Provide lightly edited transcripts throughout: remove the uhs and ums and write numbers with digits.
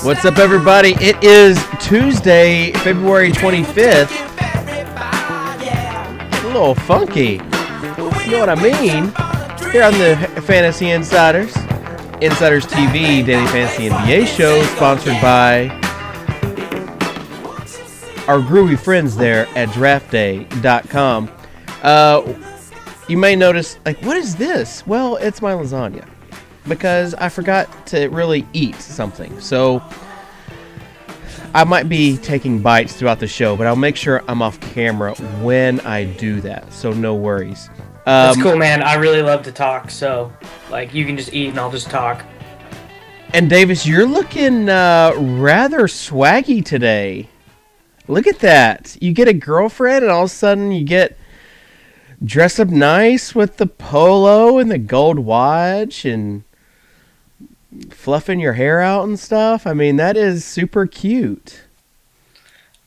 What's up, everybody? It is Tuesday, February 25th. A little funky. You know what I mean? Here on the Fantasy Insiders, InsidersTV Daily Fantasy NBA show, sponsored by our groovy friends there at DraftDay.com. You may notice, what is this? Well, it's my lasagna, because I forgot to really eat something. So I might be taking bites throughout the show, but I'll make sure I'm off camera when I do that. So no worries. That's cool, man. I really love to talk. So, you can just eat and I'll just talk. And Davis, you're looking rather swaggy today. Look at that. You get a girlfriend and all of a sudden you get dressed up nice with the polo and the gold watch and fluffing your hair out and stuff. I mean, that is super cute.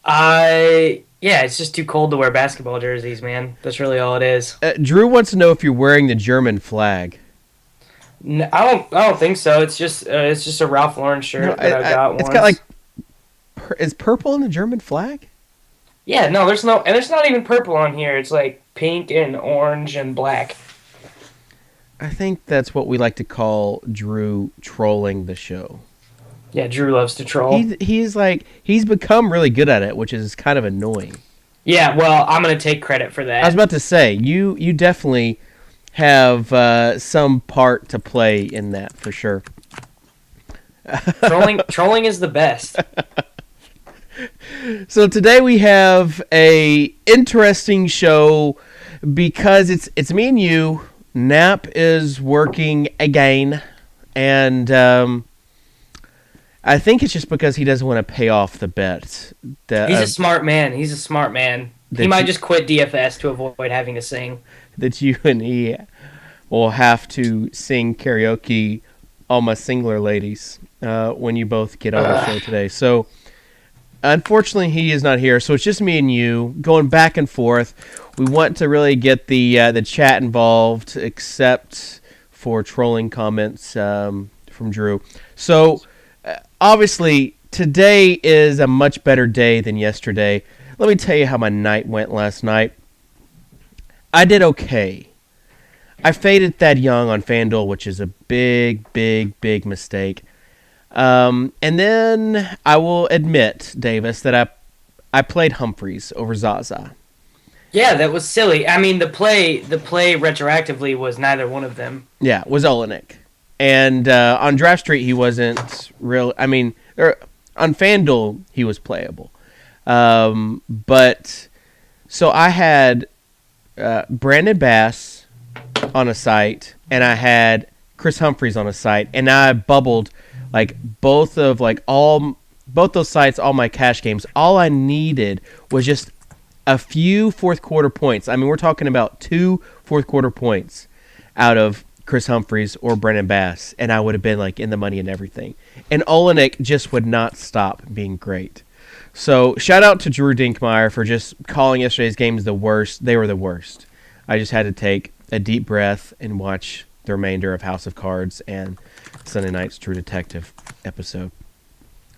Yeah, it's just too cold to wear basketball jerseys, man. That's really all it is. Drew wants to know if you're wearing the German flag. No, I don't think so. It's just a Ralph Lauren shirt that I got once. It's got is purple in the German flag? Yeah, no, there's not even purple on here. It's pink and orange and black. I think that's what we like to call Drew trolling the show. Yeah, Drew loves to troll. He's become really good at it, which is kind of annoying. Yeah, well, I'm going to take credit for that. I was about to say, you definitely have some part to play in that, for sure. Trolling is the best. So today we have a interesting show because it's me and you. Knapp is working again, and I think it's just because he doesn't want to pay off the bet. He's a smart man. He might just quit DFS to avoid having to sing. That you and he will have to sing karaoke, all my singler ladies, when you both get on the show today. So unfortunately, he is not here, so it's just me and you going back and forth. We want to really get the chat involved, except for trolling comments from Drew. So obviously, today is a much better day than yesterday. Let me tell you how my night went last night. I did okay. I faded Thad Young on FanDuel, which is a big, big, big mistake. And then I will admit, Davis, that I played Humphreys over Zaza. Yeah, that was silly. I mean, the play retroactively was neither one of them. Yeah, it was Olenek. And on Draft Street, he wasn't real. I mean, on FanDuel, he was playable. But so I had Brandon Bass on a site, and I had Chris Humphreys on a site, and I bubbled both those sites, all my cash games. All I needed was just a few fourth quarter points. I mean, we're talking about 2 fourth quarter points out of Chris Humphreys or Brandon Bass, and I would have been in the money and everything. And Olenek just would not stop being great. So shout out to Drew Dinkmeyer for just calling yesterday's games the worst. They were the worst. I just had to take a deep breath and watch the remainder of House of Cards and Sunday night's True Detective episode.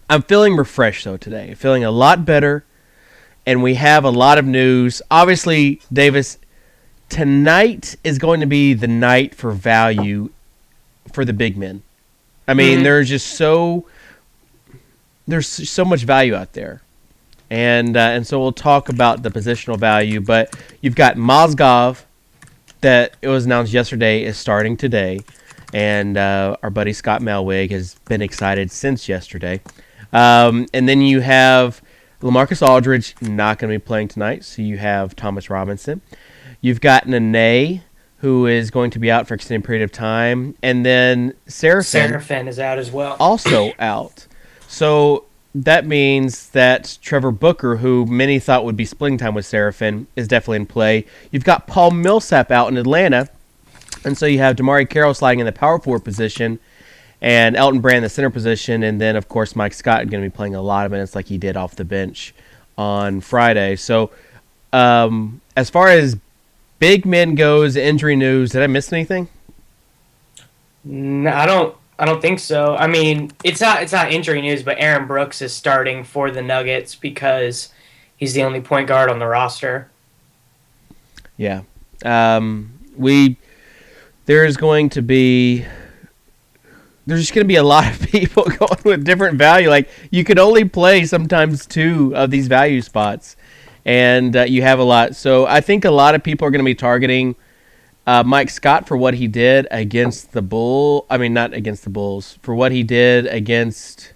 I'm feeling refreshed, though, today. Feeling a lot better, and we have a lot of news. Obviously, Davis, tonight is going to be the night for value for the big men. I mean, there's so much value out there. And so we'll talk about the positional value, but you've got Mozgov that it was announced yesterday is starting today. And our buddy Scott Malwig has been excited since yesterday. And then you have LaMarcus Aldridge not going to be playing tonight, so you have Thomas Robinson. You've got Nene, who is going to be out for an extended period of time. And then Seraphin is out as well. Also out. So that means that Trevor Booker, who many thought would be splitting time with Seraphin, is definitely in play. You've got Paul Millsap out in Atlanta. And so you have Damari Carroll sliding in the power forward position and Elton Brand in the center position. And then, of course, Mike Scott going to be playing a lot of minutes like he did off the bench on Friday. So as far as big men goes, injury news, did I miss anything? No, I don't think so. I mean, it's not injury news, but Aaron Brooks is starting for the Nuggets because he's the only point guard on the roster. Yeah. We there's going to be there's just going to be a lot of people going with different value. Like you could only play sometimes 2 of these value spots, and you have a lot. So I think a lot of people are going to be targeting Mike Scott for what he did against the Bull. I mean, not against the Bulls, for what he did against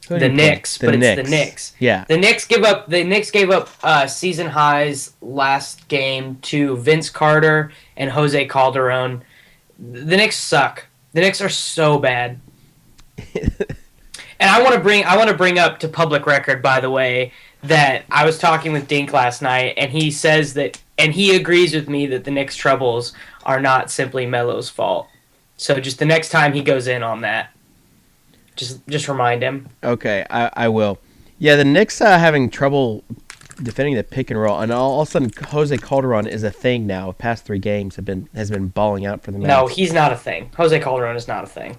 The Knicks, but it's the Knicks. Yeah, The Knicks gave up season highs last game to Vince Carter and Jose Calderon. The Knicks suck. The Knicks are so bad. And I want to bring up to public record, by the way, that I was talking with Dink last night, and he says that, and he agrees with me that the Knicks' troubles are not simply Melo's fault. So just the next time he goes in on that, just remind him. Okay, I will. Yeah, the Knicks having trouble defending the pick and roll, and all of a sudden Jose Calderon is a thing now. The past 3 games has been balling out for the Mavs. No, he's not a thing. Jose Calderon is not a thing.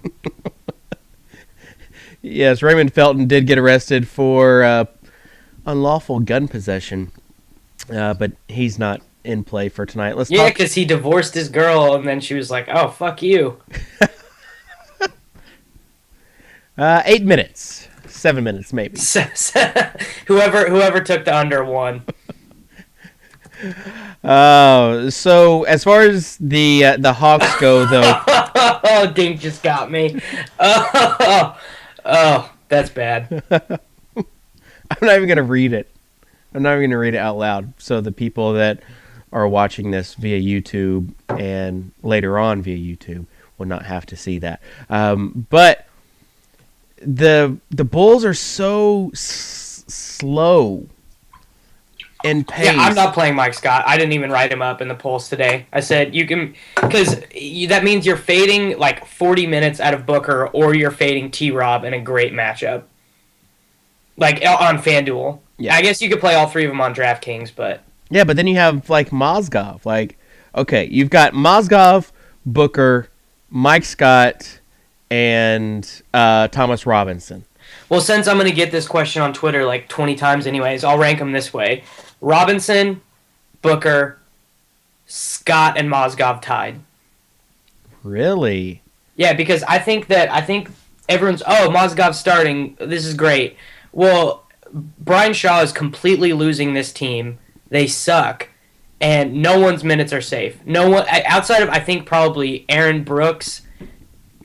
Yes, Raymond Felton did get arrested for unlawful gun possession, but he's not in play for tonight. Yeah, because he divorced his girl, and then she was like, "Oh, fuck you." 8 minutes, 7 minutes, maybe. whoever took the under one. So as far as the Hawks go, though, oh, Dink just got me. Oh, that's bad. I'm not even gonna read it. I'm not even gonna read it out loud, so the people that are watching this via YouTube and later on via YouTube will not have to see that. But the Bulls are so slow in pace. Yeah, I'm not playing Mike Scott. I didn't even write him up in the polls today. I said you can, because that means you're fading like 40 minutes out of Booker, or you're fading T-Rob in a great matchup, like on FanDuel. Yeah, I guess you could play all 3 of them on DraftKings, but yeah, but then you have like Mozgov. Like, okay, you've got Mozgov, Booker, Mike Scott, and Thomas Robinson. Well, since I'm going to get this question on Twitter like 20 times anyways, I'll rank them this way. Robinson, Booker, Scott, and Mozgov tied. Really? Yeah, because I think everyone's, Mozgov's starting. This is great. Well, Brian Shaw is completely losing this team. They suck. And no one's minutes are safe. No one, outside of, I think, probably Aaron Brooks.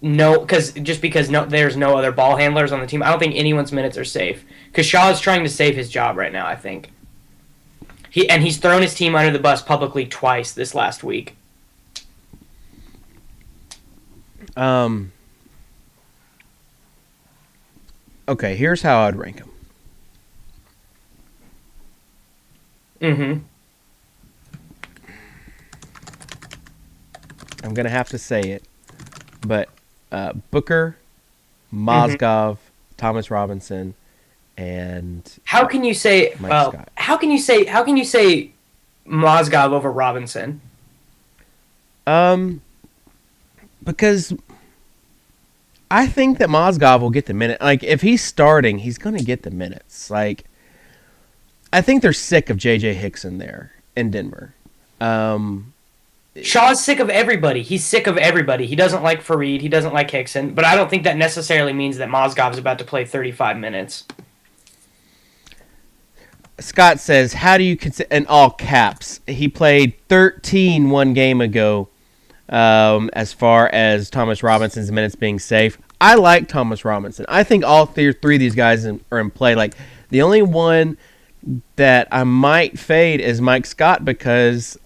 No, because there's no other ball handlers on the team. I don't think anyone's minutes are safe. Because Shaw is trying to save his job right now, I think. He's thrown his team under the bus publicly twice this last week. Okay, here's how I'd rank him. Mm-hmm. I'm going to have to say it, but Booker, Mozgov, Thomas Robinson, and how can you say Scott. How can you say Mozgov over Robinson? Because I think that Mozgov will get the minute. Like, if he's starting, he's going to get the minutes. Like, I think they're sick of J.J. Hickson there in Denver. Shaw's sick of everybody. He's sick of everybody. He doesn't like Fareed. He doesn't like Hickson. But I don't think that necessarily means that Mozgov's about to play 35 minutes. Scott says, how do you consider, in all caps, he played 13 one game ago as far as Thomas Robinson's minutes being safe. I like Thomas Robinson. I think all three of these guys are in play. Like, the only one that I might fade is Mike Scott because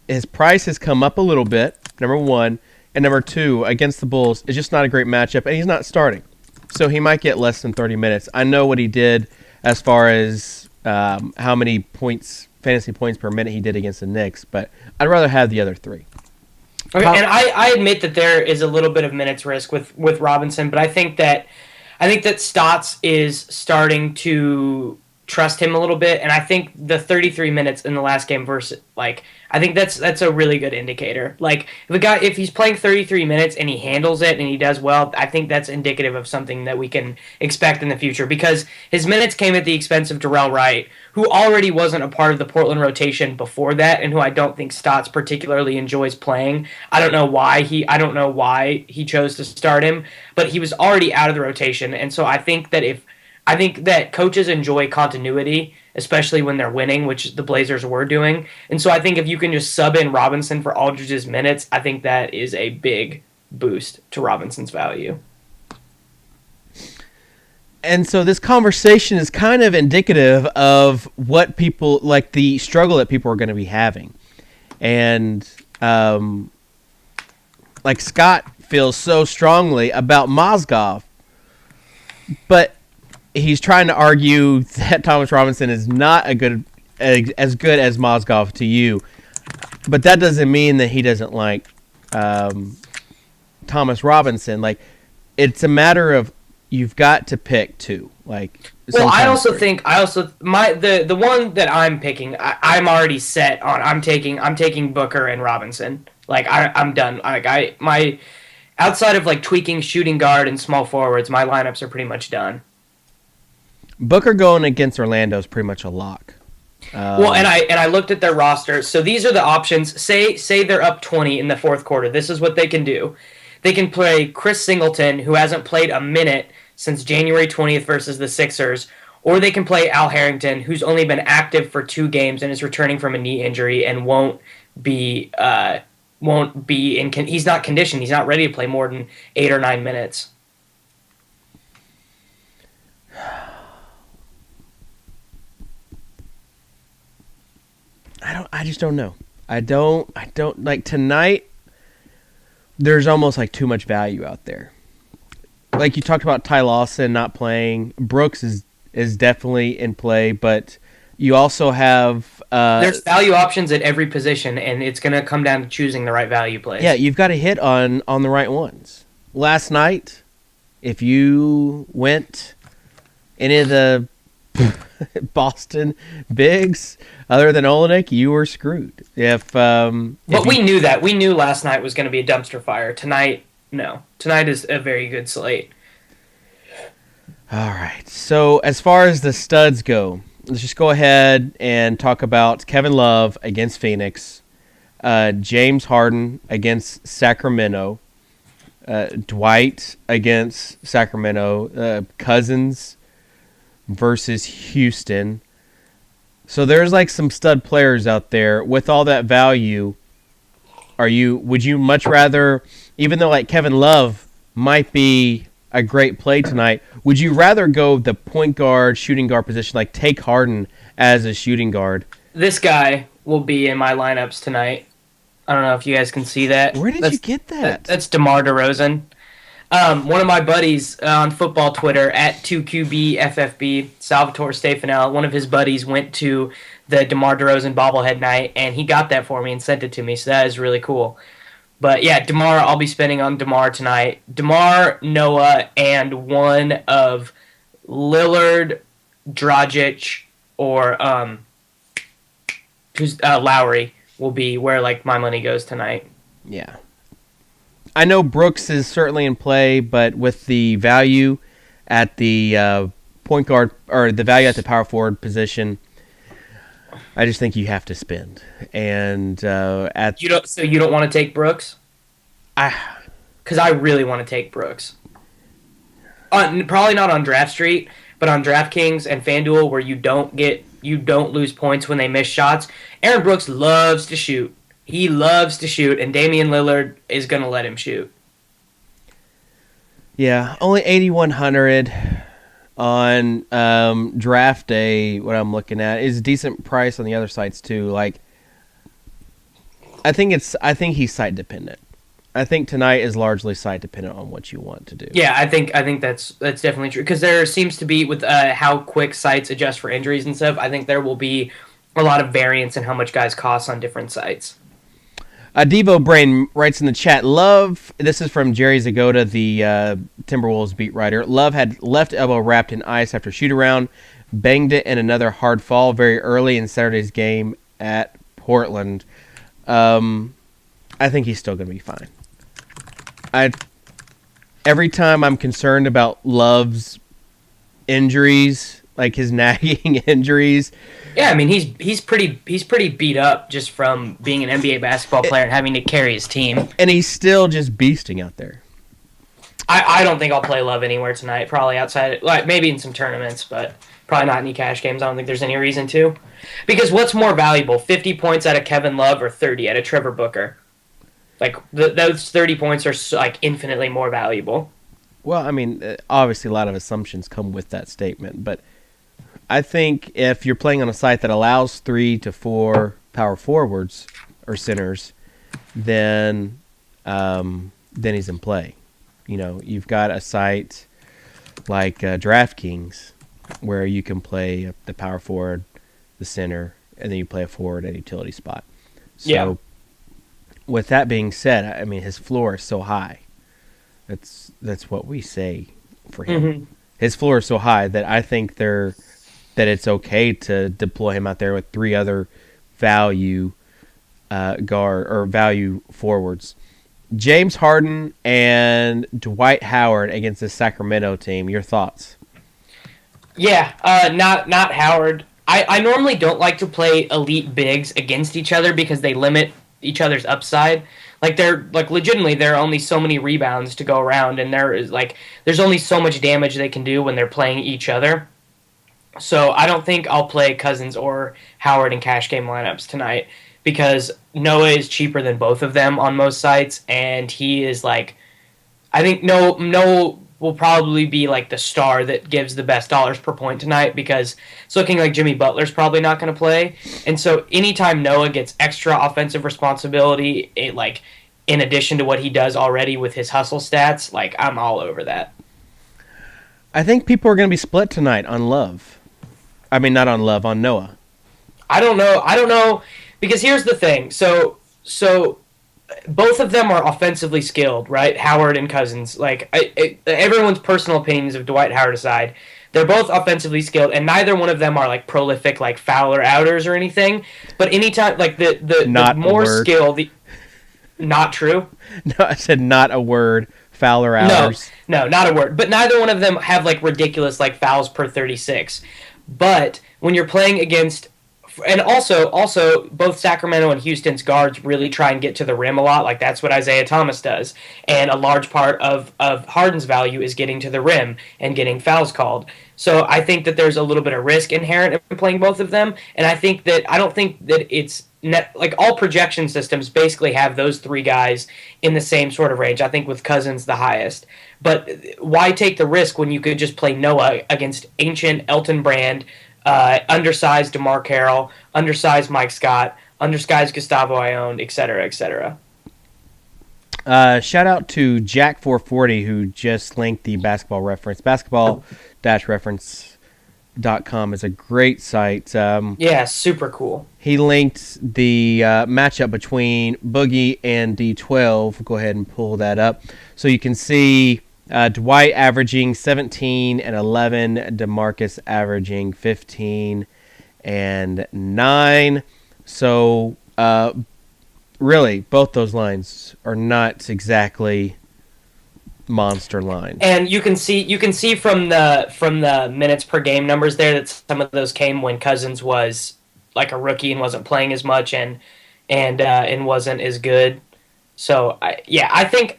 his price has come up a little bit, number one. And number two, against the Bulls, it's just not a great matchup, and he's not starting. So he might get less than 30 minutes. I know what he did as far as how many points, fantasy points per minute he did against the Knicks, but I'd rather have the other three. Okay, and I admit that there is a little bit of minutes risk with Robinson, but I think that Stotts is starting to trust him a little bit, and I think the 33 minutes in the last game versus I think that's a really good indicator. Like if he's playing 33 minutes and he handles it and he does well, I think that's indicative of something that we can expect in the future, because his minutes came at the expense of Darrell Wright, who already wasn't a part of the Portland rotation before that, and who I don't think Stotts particularly enjoys playing. I don't know why he chose to start him, but he was already out of the rotation, and so I think that coaches enjoy continuity, especially when they're winning, which the Blazers were doing. And so I think if you can just sub in Robinson for Aldridge's minutes, I think that is a big boost to Robinson's value. And so this conversation is kind of indicative of what people, like the struggle that people are going to be having. And like Scott feels so strongly about Mozgov, but he's trying to argue that Thomas Robinson is not as good as Mozgov to you, but that doesn't mean that he doesn't like Thomas Robinson. Like, it's a matter of you've got to pick two. Like, well, I also think the one that I'm picking, I'm already set on. I'm taking Booker and Robinson. Like I'm done. Like my outside of like tweaking shooting guard and small forwards, my lineups are pretty much done. Booker going against Orlando is pretty much a lock. Well, and I looked at their roster. So these are the options. Say they're up 20 in the fourth quarter. This is what they can do. They can play Chris Singleton, who hasn't played a minute since January 20th versus the Sixers, or they can play Al Harrington, who's only been active for 2 games and is returning from a knee injury and won't be in. He's not conditioned. He's not ready to play more than 8 or 9 minutes. I just don't know. I don't like tonight. There's almost like too much value out there. Like you talked about Ty Lawson not playing. Brooks is definitely in play, but you also have there's value options at every position, and it's going to come down to choosing the right value plays. Yeah, you've got to hit on the right ones. Last night, if you went any of the Boston bigs other than Olenek, you were screwed. But we knew that. We knew last night was going to be a dumpster fire. Tonight, no. Tonight is a very good slate. All right. So as far as the studs go, let's just go ahead and talk about Kevin Love against Phoenix, James Harden against Sacramento, Dwight against Sacramento, Cousins versus Houston. So there's like some stud players out there with all that value. Would you much rather, even though like Kevin Love might be a great play tonight, would you rather go the point guard, shooting guard position, like take Harden as a shooting guard? This guy will be in my lineups tonight. I don't know if you guys can see that. Where did you get that? That's DeMar DeRozan. One of my buddies on football Twitter, at 2QBFFB, Salvatore Stefanel, one of his buddies went to the DeMar DeRozan bobblehead night, and he got that for me and sent it to me, so that is really cool. But yeah, DeMar, I'll be spending on DeMar tonight. DeMar, Noah, and one of Lillard, Dragic, or Lowry will be where like my money goes tonight. Yeah. I know Brooks is certainly in play, but with the value at the point guard or the value at the power forward position, I just think you have to spend. And you don't want to take Brooks? Because I really want to take Brooks. Probably not on Draft Street, but on DraftKings and FanDuel, where you don't lose points when they miss shots. Aaron Brooks loves to shoot. He loves to shoot, and Damian Lillard is going to let him shoot. Yeah, only 8,100 on DraftDay. What I'm looking at is a decent price on the other sites too. Like, I think he's site dependent. I think tonight is largely site dependent on what you want to do. Yeah, I think that's definitely true, because there seems to be, with how quick sites adjust for injuries and stuff, I think there will be a lot of variance in how much guys cost on different sites. Devo Brain writes in the chat, Love, this is from Jerry Zagoda, the Timberwolves beat writer. Love had left elbow wrapped in ice after shoot-around. banged it in another hard fall very early in Saturday's game at Portland. I think he's still going to be fine. Every time I'm concerned about Love's injuries, like his nagging injuries. Yeah, I mean he's pretty beat up just from being an NBA basketball player and having to carry his team. And he's still just beasting out there. I don't think I'll play Love anywhere tonight. Probably outside, like maybe in some tournaments, but probably not any cash games. I don't think there's any reason to. Because what's more valuable, 50 points out of Kevin Love or 30 out of Trevor Booker? Like those 30 points are like infinitely more valuable. Well, I mean, obviously a lot of assumptions come with that statement, but I think if you're playing on a site that allows 3 to 4 power forwards or centers, then he's in play. You know, you've got a site like DraftKings where you can play the power forward, the center, and then you play a forward at utility spot. So, with that being said, I mean, his floor is so high. That's what we say for him. Mm-hmm. His floor is so high that I think that it's okay to deploy him out there with 3 other value guard or value forwards. James Harden and Dwight Howard against the Sacramento team. Your thoughts? Yeah, not Howard. I normally don't like to play elite bigs against each other because they limit each other's upside. Like legitimately there are only so many rebounds to go around, and there's only so much damage they can do when they're playing each other. So I don't think I'll play Cousins or Howard in cash game lineups tonight, because Noah is cheaper than both of them on most sites, and he is I think Noah will probably be like the star that gives the best dollars per point tonight, because it's looking like Jimmy Butler's probably not going to play. And so anytime Noah gets extra offensive responsibility, in addition to what he does already with his hustle stats, I'm all over that. I think people are going to be split tonight on Love. I mean, not on Love, on Noah. I don't know. Because here's the thing. So both of them are offensively skilled, right? Howard and Cousins. Everyone's personal opinions of Dwight Howard aside, they're both offensively skilled, and neither one of them are prolific fouler outers or anything. But anytime the more skill, not true. No, I said not a word. Fouler outers. No, not a word. But neither one of them have ridiculous fouls per 36. But when you're playing against, and also both Sacramento and Houston's guards really try and get to the rim a lot. That's what Isaiah Thomas does. And a large part of Harden's value is getting to the rim and getting fouls called. So I think that there's a little bit of risk inherent in playing both of them. And I don't think that it's all projection systems basically have those 3 guys in the same sort of range. I think with Cousins the highest. But why take the risk when you could just play Noah against ancient Elton Brand, undersized DeMar Carroll, undersized Mike Scott, undersized Gustavo Ione, etc., etc. Shout out to Jack440 who just linked the Basketball Reference. Basketball-reference.com is a great site. Yeah, super cool. He linked the matchup between Boogie and D12. Go ahead and pull that up so you can see Dwight averaging 17 and 11, DeMarcus averaging 15 and 9. So really, both those lines are not exactly monster lines. And you can see from the minutes per game numbers there that some of those came when Cousins was a rookie and wasn't playing as much and wasn't as good. So I think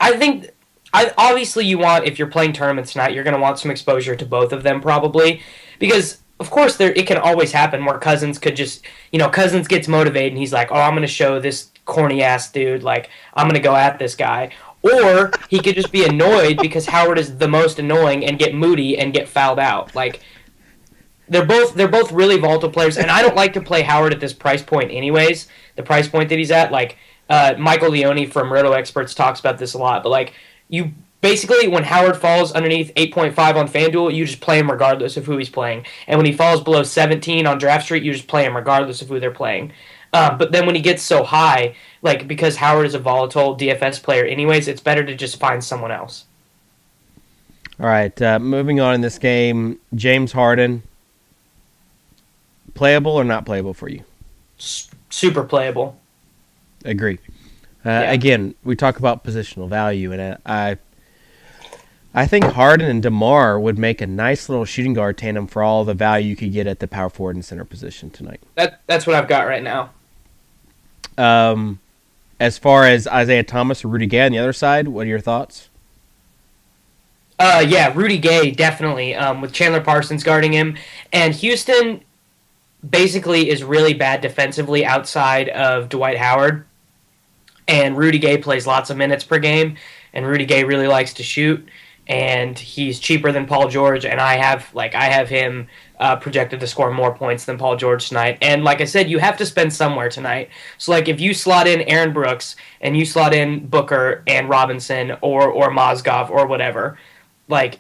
obviously you want, if you're playing tournaments tonight, you're going to want some exposure to both of them probably, because of course it can always happen where Cousins could just, Cousins gets motivated and he's like, oh, I'm going to show this corny ass dude, I'm going to go at this guy. Or he could just be annoyed because Howard is the most annoying and get moody and get fouled out. They're both really volatile players, and I don't like to play Howard at this price point anyways, the price point that he's at. Michael Leone from Roto Experts talks about this a lot, but you basically, when Howard falls underneath 8.5 on FanDuel, you just play him regardless of who he's playing. And when he falls below 17 on Draft Street, you just play him regardless of who they're playing. But then when he gets so high, because Howard is a volatile DFS player anyways, it's better to just find someone else. All right, moving on in this game, James Harden. playable or not playable for you? Super playable. Agree. Yeah. Again, we talk about positional value, and I think Harden and DeMar would make a nice little shooting guard tandem for all the value you could get at the power forward and center position tonight. That's what I've got right now. As far as Isaiah Thomas or Rudy Gay on the other side, what are your thoughts? Yeah, Rudy Gay definitely, with Chandler Parsons guarding him, and Houston basically is really bad defensively outside of Dwight Howard, and Rudy Gay plays lots of minutes per game, and Rudy Gay really likes to shoot, and he's cheaper than Paul George, and I have him projected to score more points than Paul George tonight. And like I said, you have to spend somewhere tonight. So like if you slot in Aaron Brooks and you slot in Booker and Robinson or Mozgov or whatever, like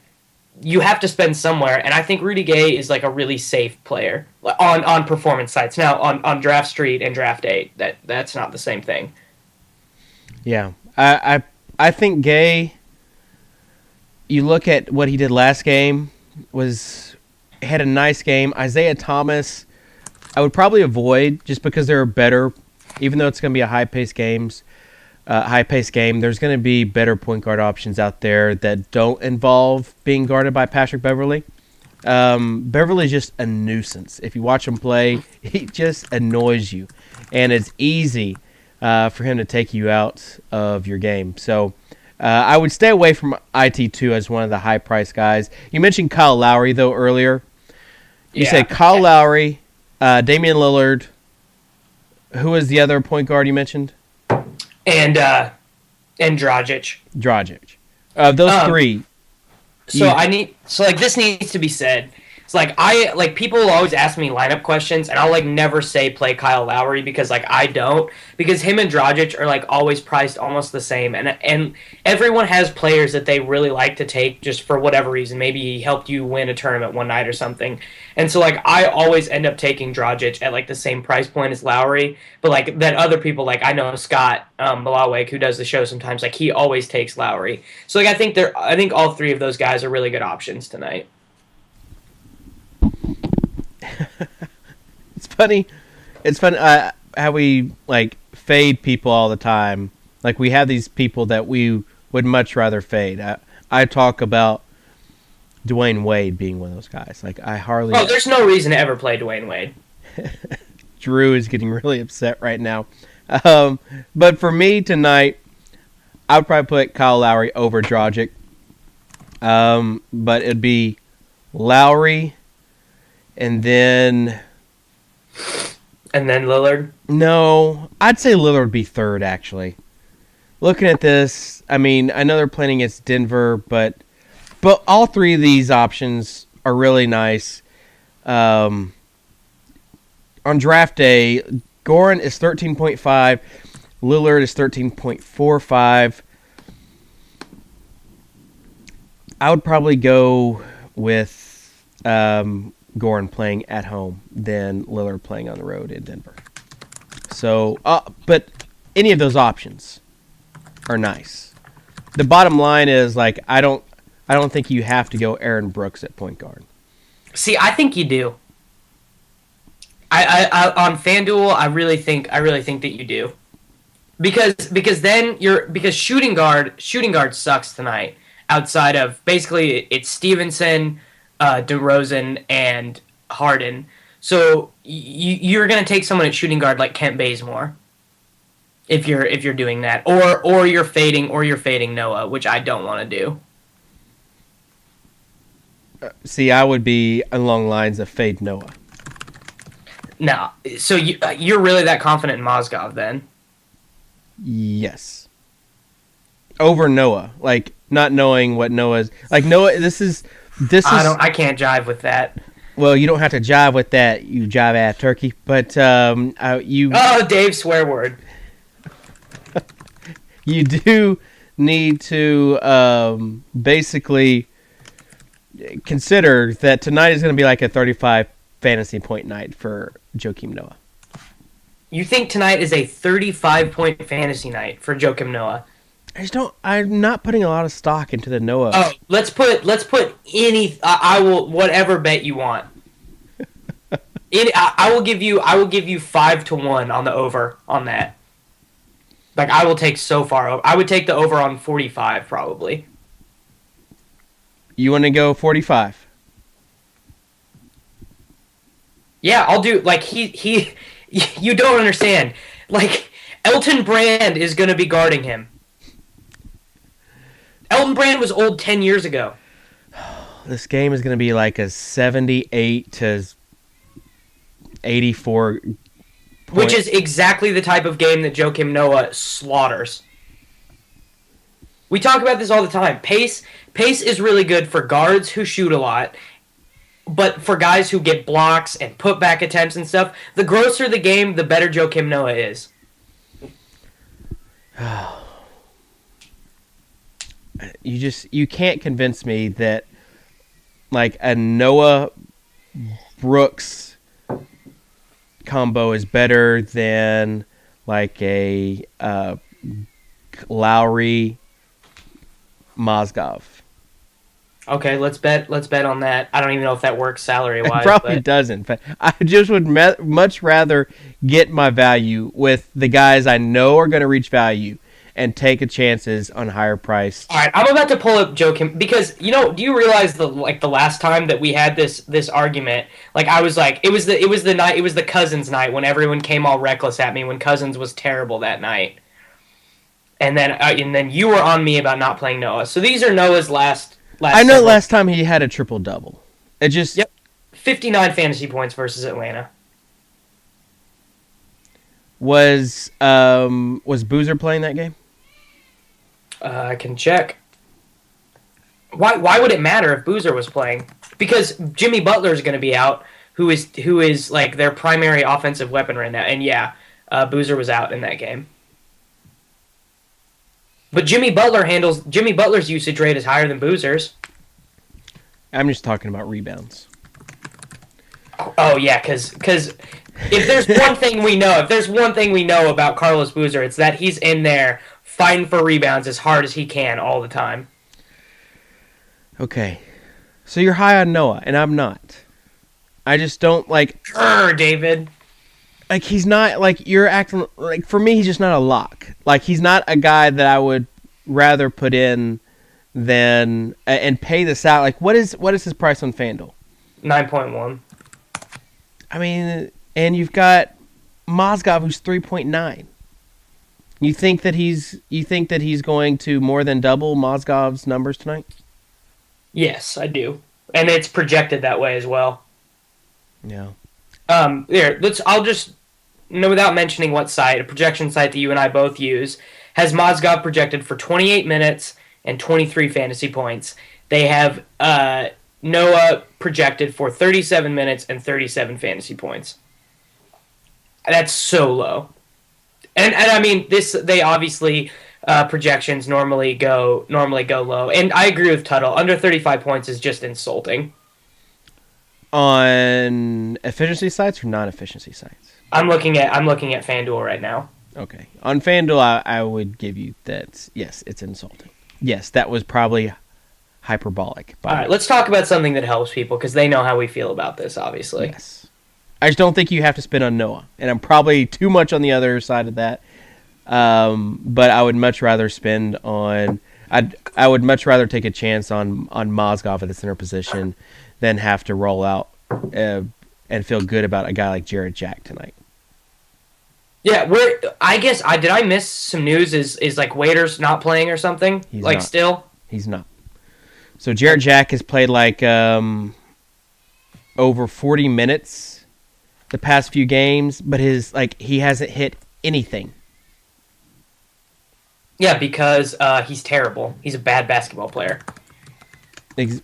you have to spend somewhere. And I think Rudy Gay is like a really safe player on performance sites. Now on Draft Street and DraftDay, that's not the same thing. Yeah, I think Gay. You look at what he did last game, had a nice game. Isaiah Thomas, I would probably avoid just because they're better, even though it's going to be a high-paced game. There's going to be better point guard options out there that don't involve being guarded by Patrick Beverley. Beverley's just a nuisance. If you watch him play, he just annoys you, and it's easy for him to take you out of your game. So I would stay away from IT2 as one of the high-priced guys. You mentioned Kyle Lowry, though, earlier. You said Kyle Lowry, Damian Lillard. Who was the other point guard you mentioned? And Dragic. Those three. So this needs to be said. It's people will always ask me lineup questions, and I'll never say play Kyle Lowry because I don't, because him and Dragic are always priced almost the same, and everyone has players that they really like to take just for whatever reason. Maybe he helped you win a tournament one night or something, and so I always end up taking Dragic at the same price point as Lowry. But that other people, I know Scott Malaweg, who does the show sometimes, he always takes Lowry. So I think all three of those guys are really good options tonight. It's funny how we fade people all the time. We have these people that we would much rather fade. I talk about Dwayne Wade being one of those guys. There's no reason to ever play Dwayne Wade. Drew is getting really upset right now. But for me tonight, I would probably put Kyle Lowry over Dragic. But it'd be Lowry and then Lillard? No, I'd say Lillard would be third, actually. Looking at this, I know they're playing against Denver, but all three of these options are really nice. On draft day, Goran is 13.5, Lillard is 13.45. I would probably go with Goran playing at home than Lillard playing on the road in Denver. So, but any of those options are nice. The bottom line is I don't think you have to go Aaron Brooks at point guard. See, I think you do. I on FanDuel, I really think that you do, because shooting guard sucks tonight. Outside of basically it's Stevenson, DeRozan, and Harden. So you're going to take someone at shooting guard like Kent Bazemore if you're doing that, or you're fading Noah, which I don't want to do. See, I would be along lines of fade Noah. No, so you're really that confident in Mozgov then? Yes. Over Noah, not knowing what Noah's Noah. This is. I can't jive with that. Well, you don't have to jive with that, you jive ass turkey. But you. Oh, Dave, swear word. You do need to basically consider that tonight is going to be a 35 fantasy point night for Joakim Noah. You think tonight is a 35-point fantasy night for Joakim Noah? I'm not putting a lot of stock into the Noah. Oh, let's put any. I will whatever bet you want. I will give you 5-1 on the over on that. Like I will take so far over. I would take the over on 45 probably. You want to go 45? Yeah, I'll do like he you don't understand. Like Elton Brand is going to be guarding him. Elton Brand was old 10 years ago. This game is going to be like a 78 to 84 Which is exactly the type of game that Joakim Noah slaughters. We talk about this all the time. Pace is really good for guards who shoot a lot, but for guys who get blocks and putback attempts and stuff, the grosser the game, the better Joakim Noah is. You can't convince me that like a Noah Brooks combo is better than like a Lowry Mozgov. Okay, let's bet on that. I don't even know if that works salary wise. It probably doesn't, but I just would much rather get my value with the guys I know are going to reach value and take a chances on higher price. All right, I'm about to pull up Joakim because do you realize the last time that we had this argument? Like I was like, it was the Cousins night when everyone came all reckless at me when Cousins was terrible that night, and then you were on me about not playing Noah. So these are Noah's last. I know last time he had a triple double. It just 59 fantasy points versus Atlanta. Was Boozer playing that game? I can check. Why would it matter if Boozer was playing? Because Jimmy Butler is going to be out, who is like their primary offensive weapon right now. And Boozer was out in that game. But Jimmy Butler's usage rate is higher than Boozer's. I'm just talking about rebounds. Oh yeah, because if there's one thing we know about Carlos Boozer, it's that he's in there fighting for rebounds as hard as he can all the time. Okay, so you're high on Noah, and I'm not. I just don't like. David. Like he's not like you're acting like for me. He's just not a lock. Like he's not a guy that I would rather put in than and pay this out. Like what is his price on FanDuel? 9.1. I mean, and you've got Mozgov who's 3.9. You think that he's going to more than double Mozgov's numbers tonight? Yes, I do, and it's projected that way as well. Yeah. I'll just without mentioning what site, a projection site that you and I both use, has Mozgov projected for 28 minutes and 23 fantasy points. They have Noah projected for 37 minutes and 37 fantasy points. That's so low. And I mean they obviously projections normally go low. And I agree with Tuttle. Under 35 points is just insulting. On efficiency sites or non-efficiency sites? I'm looking at FanDuel right now. Okay. On FanDuel, I would give you that. Yes, it's insulting. Yes, that was probably hyperbolic. All right, let's talk about something that helps people because they know how we feel about this, obviously. Yes. I just don't think you have to spend on Noah, and I'm probably too much on the other side of that. But I would much rather spend on. I would much rather take a chance on Mozgov at the center position than have to roll out and feel good about a guy like Jarrett Jack tonight. Yeah, did I miss some news? Is like Waiters not playing or something? He's like not. Still? He's not. So Jarrett Jack has played like over 40 minutes the past few games, but he hasn't hit anything. Yeah, because he's terrible. He's a bad basketball player.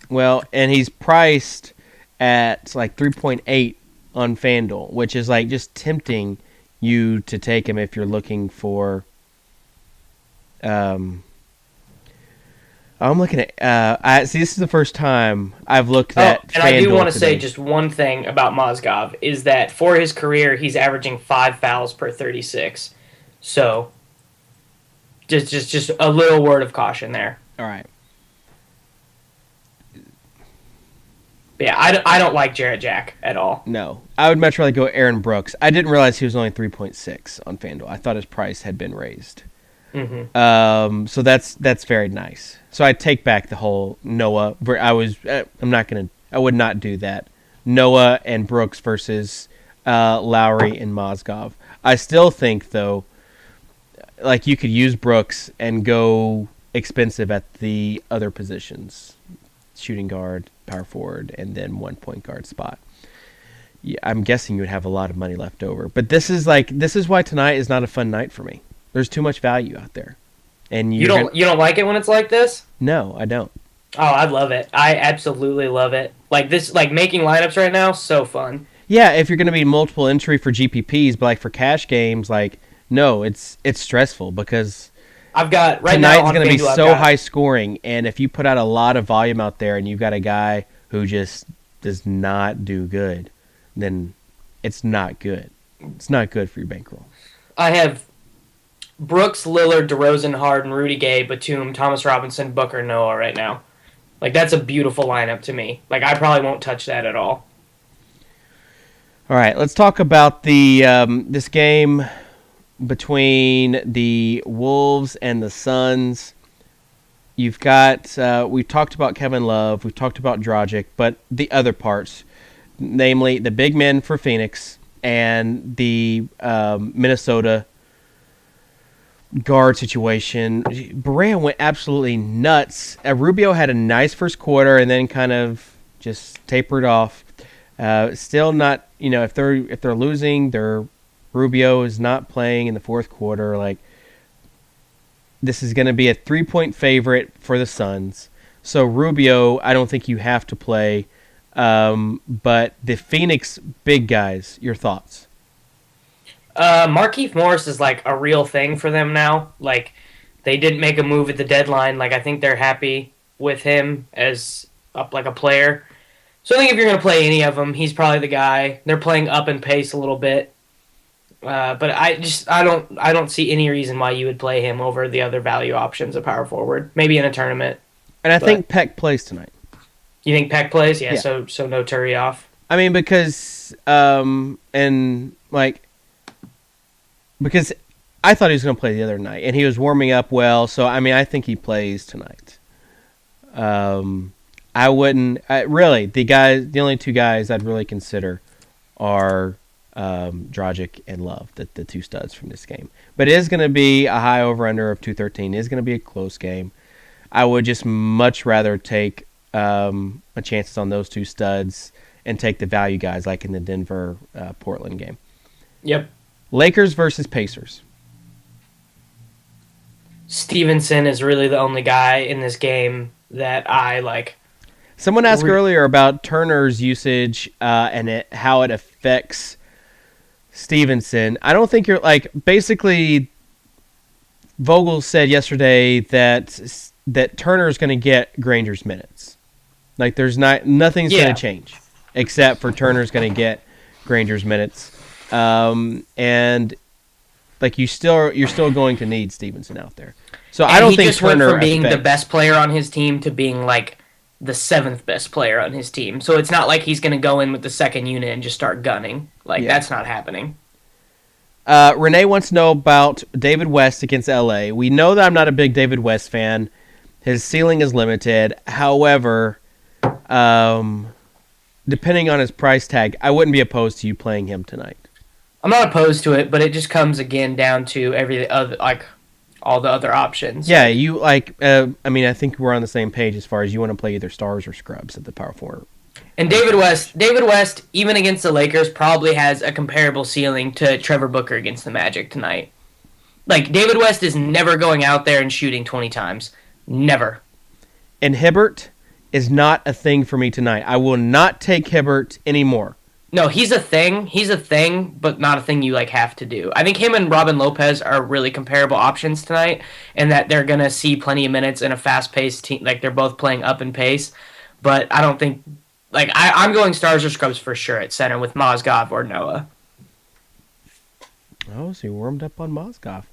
Well, and he's priced at like 3.8 on FanDuel, which is like just tempting you to take him if you're looking for. I'm looking at. See, this is the first time I've looked at. And FanDuel I do want to say just one thing about Mozgov is that for his career, he's averaging 5 fouls per 36. So, just a little word of caution there. All right. Yeah, I don't like Jarrett Jack at all. No, I would much rather go Aaron Brooks. I didn't realize he was only 3.6 on FanDuel. I thought his price had been raised. So that's very nice. So I take back the whole Noah. I would not do that. Noah and Brooks versus Lowry and Mozgov. I still think though, like you could use Brooks and go expensive at the other positions, shooting guard, power forward, and then 1 point guard spot. Yeah, I'm guessing you would have a lot of money left over. But this is why tonight is not a fun night for me. There's too much value out there, and you don't like it when it's like this? No, I don't. Oh, I love it. I absolutely love it. Like this, like making lineups right now, so fun. Yeah, if you're going to be multiple entry for GPPs, but like for cash games, like no, it's stressful because I've got right tonight's now going to be so high scoring, and if you put out a lot of volume out there, and you've got a guy who just does not do good, then it's not good. It's not good for your bankroll. I have Brooks, Lillard, DeRozan, Harden, Rudy Gay, Batum, Thomas Robinson, Booker, Noah right now. Like, that's a beautiful lineup to me. Like, I probably won't touch that at all. All right, let's talk about the this game between the Wolves and the Suns. You've got we've talked about Kevin Love, we've talked about Dragic, but the other parts, namely the big men for Phoenix and the Minnesota guard situation. Berea went absolutely nuts. Rubio had a nice first quarter and then kind of just tapered off. Still not, if they're losing, Rubio is not playing in the fourth quarter. Like, this is going to be a 3-point favorite for the Suns. So Rubio, I don't think you have to play. But the Phoenix big guys, your thoughts? Markieff Morris is like a real thing for them now. Like, they didn't make a move at the deadline. Like, I think they're happy with him as like a player. So I think if you're going to play any of them, he's probably the guy. They're playing up in pace a little bit. But I don't see any reason why you would play him over the other value options of power forward. Maybe in a tournament. And I think Peck plays tonight. You think Peck plays? Yeah. So no Turi off. I mean, because because I thought he was going to play the other night, and he was warming up well. So I mean, I think he plays tonight. I wouldn't really. The only two guys I'd really consider are Dragic and Love, the two studs from this game. But it is going to be a high over/under of 213. It is going to be a close game. I would just much rather take a chances on those two studs and take the value guys like in the Denver Portland game. Yep. Lakers versus Pacers. Stevenson is really the only guy in this game that I like. Someone asked earlier about Turner's usage and how it affects Stevenson. I don't think you're basically Vogel said yesterday that Turner's going to get Granger's minutes. Like nothing's going to change except for Turner's going to get Granger's minutes. And like you're still going to need Stevenson out there. So I don't think Turner went from being the best player on his team to being like the seventh best player on his team. So it's not like he's going to go in with the second unit and just start gunning. That's not happening. Renee wants to know about David West against LA. We know that I'm not a big David West fan. His ceiling is limited. However, depending on his price tag, I wouldn't be opposed to you playing him tonight. I'm not opposed to it, but it just comes again down to every other all the other options. Yeah, you I think we're on the same page as far as you want to play either stars or scrubs at the power forward. And David West, even against the Lakers, probably has a comparable ceiling to Trevor Booker against the Magic tonight. Like, David West is never going out there and shooting 20 times. Never. And Hibbert is not a thing for me tonight. I will not take Hibbert anymore. No, he's a thing. He's a thing, but not a thing you have to do. I think him and Robin Lopez are really comparable options tonight, and that they're gonna see plenty of minutes in a fast-paced team. Like, they're both playing up in pace, but I don't think I'm going stars or scrubs for sure at center with Mozgov or Noah. Oh, so you warmed up on Mozgov.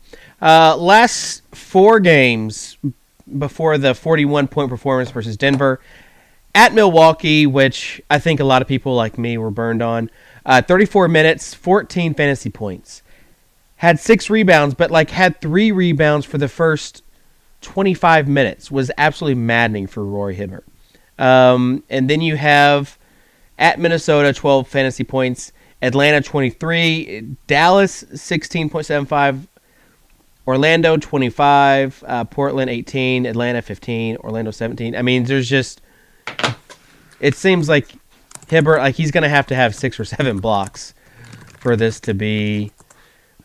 Last 4 games before the 41-point performance versus Denver. at Milwaukee, which I think a lot of people like me were burned on. 34 minutes, 14 fantasy points. Had 6 rebounds, but like had 3 rebounds for the first 25 minutes. Was absolutely maddening for Roy Hibbert. And then you have at Minnesota, 12 fantasy points. Atlanta, 23. Dallas, 16.75. Orlando, 25. Portland, 18. Atlanta, 15. Orlando, 17. I mean, there's just... It seems like Hibbert, like he's going to have 6 or 7 blocks for this to be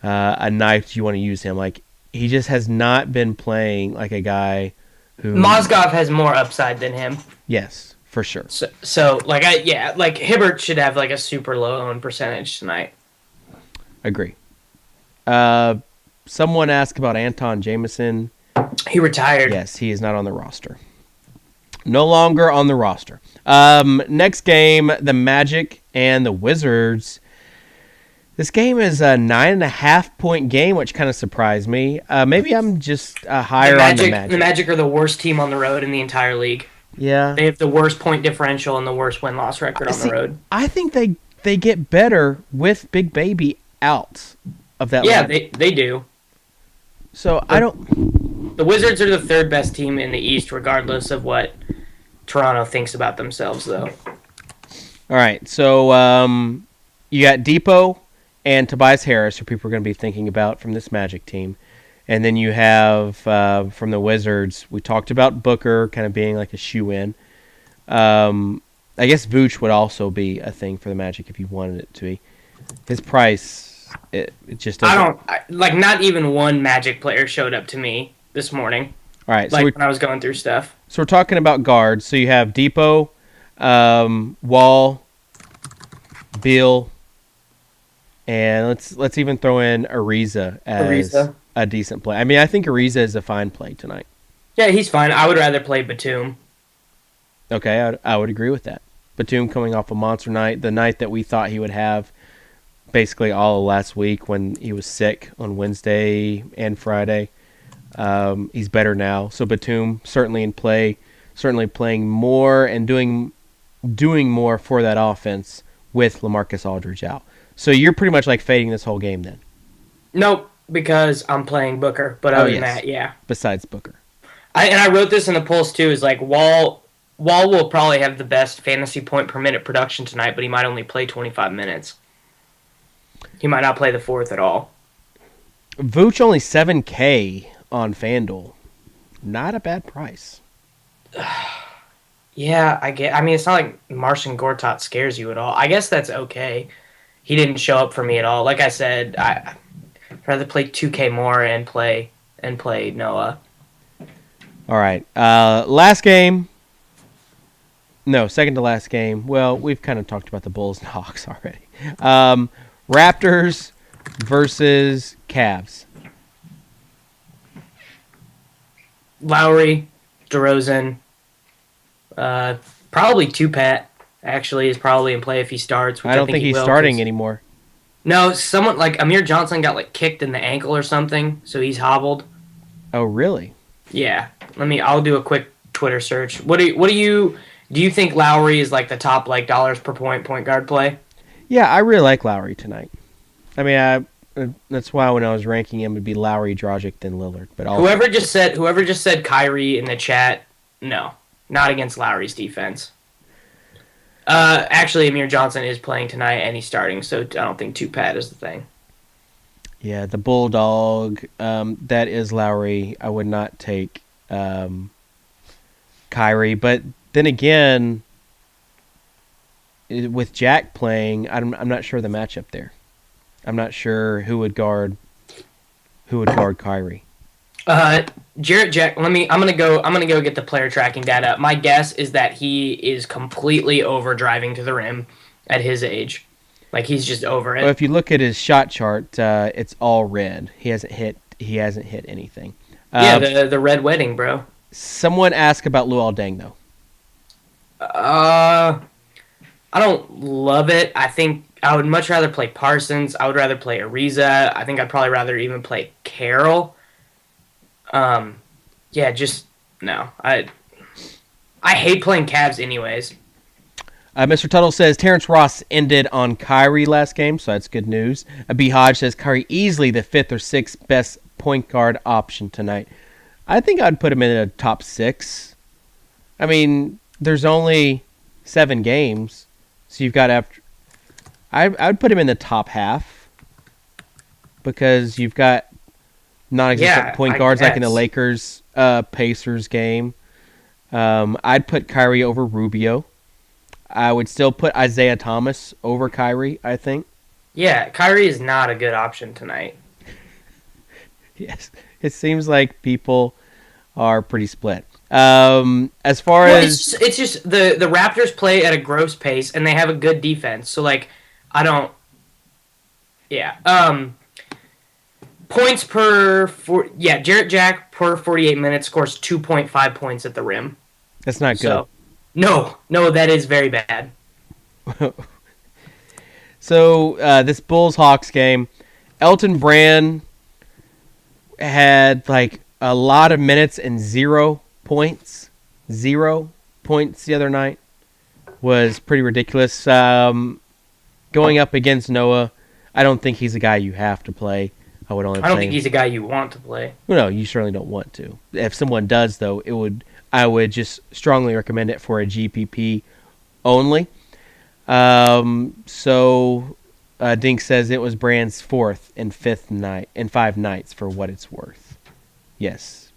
a night you want to use him. Like, he just has not been playing like a guy who... Mozgov has more upside than him. Yes, for sure. So like Hibbert should have like a super low own percentage tonight. Agree. Someone asked about Anton Jameson. He retired. Yes, he is not on the roster. No longer on the roster. Next game, the Magic and the Wizards. This game is a 9.5-point game, which kind of surprised me. Maybe I'm just higher on the Magic. The Magic are the worst team on the road in the entire league. Yeah. They have the worst point differential and the worst win-loss record on the road. I think they get better with Big Baby out of that league. They do. So I don't... The Wizards are the 3rd best team in the East, regardless of what Toronto thinks about themselves, though. All right, so you got Depot and Tobias Harris, who people are going to be thinking about from this Magic team. And then you have, from the Wizards, we talked about Booker kind of being like a shoe-in. I guess Vooch would also be a thing for the Magic if you wanted it to be. His price, it just doesn't... not even one Magic player showed up to me this morning. All right, so when I was going through stuff. So we're talking about guards. So you have Depot, Wall, Beal, and let's even throw in Ariza as a decent play. I mean, I think Ariza is a fine play tonight. Yeah, he's fine. I would rather play Batum. Okay, I would agree with that. Batum coming off a monster night, the night that we thought he would have basically all of last week when he was sick on Wednesday and Friday. He's better now. So Batum certainly in play, certainly playing more and doing more for that offense with LaMarcus Aldridge out. So you're pretty much like fading this whole game then. Nope, because I'm playing Booker. But other than that, yeah. Besides Booker. I wrote this in the polls too, is like Wall will probably have the best fantasy point per minute production tonight, but he might only play 25 minutes. He might not play the 4th at all. Vooch only $7K on FanDuel. Not a bad price. Yeah, I mean, it's not like Marcin Gortat scares you at all. I guess that's okay. He didn't show up for me at all. Like I said, I'd rather play 2K more and play Noah. All right. Last game. No, second to last game. Well, we've kind of talked about the Bulls and Hawks already. Raptors versus Cavs. Lowry, DeRozan, probably Tupat actually is probably in play if he starts. I don't think he's starting anymore. No, someone like Amir Johnson got like kicked in the ankle or something, so he's hobbled. Oh, really? Yeah. I'll do a quick Twitter search. Do you think Lowry is like the top like dollars per point guard play? Yeah, I really like Lowry tonight. I mean, that's why when I was ranking him, it'd be Lowry, Dragic, then Lillard. But whoever just said Kyrie in the chat, no, not against Lowry's defense. Actually, Amir Johnson is playing tonight and he's starting, so I don't think Tupat is the thing. Yeah, the Bulldog, that is Lowry. I would not take Kyrie, but then again, with Jack playing, I'm not sure the matchup there. I'm not sure who would guard Kyrie. Jarrett Jack. I'm gonna go get the player tracking data. My guess is that he is completely over driving to the rim at his age. Like he's just over it. Well, if you look at his shot chart, it's all red. He hasn't hit anything. The red wedding, bro. Someone asked about Luol Deng though. I don't love it. I think I would much rather play Parsons. I would rather play Ariza. I think I'd probably rather even play Carroll. Yeah, just no. I hate playing Cavs anyways. Mr. Tuttle says Terrence Ross ended on Kyrie last game, so that's good news. B. Hodge says Kyrie easily the 5th or 6th best point guard option tonight. I think I'd put him in the top 6. I mean, there's only 7 games, so you've got after. I'd put him in the top half because you've got non-existent point guards like in the Lakers Pacers game. I'd put Kyrie over Rubio. I would still put Isaiah Thomas over Kyrie, I think. Yeah, Kyrie is not a good option tonight. Yes, it seems like people are pretty split. As far as it's just the Raptors play at a gross pace and they have a good defense. So like, I don't. Yeah. Points per Jarrett Jack per 48 minutes scores 2.5 points at the rim. That's not good. So, no, that is very bad. So this Bulls-Hawks game, Elton Brand had like a lot of minutes and 0 points. 0 points the other night was pretty ridiculous. Going up against Noah, I don't think he's a guy you have to play. I don't think he's a guy you want to play. Well, no, you certainly don't want to. If someone does, though, I would just strongly recommend it for a GPP only. So Dink says it was Brand's 4th and 5th night in 5 nights for what it's worth. Yes.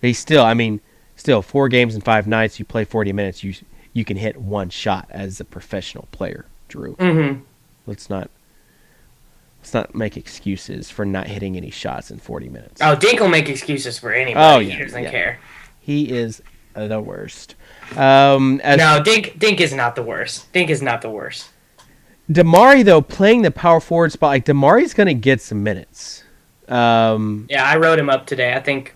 He's still 4 games in 5 nights. You play 40 minutes. You can hit 1 shot as a professional player, Drew. Mm-hmm. Let's not make excuses for not hitting any shots in 40 minutes. Oh, Dink will make excuses for anybody. Oh, yeah, He doesn't care. He is the worst. No, Dink is not the worst. Dink is not the worst. Damari, though, playing the power forward spot, like Damari's going to get some minutes. Yeah, I wrote him up today. I think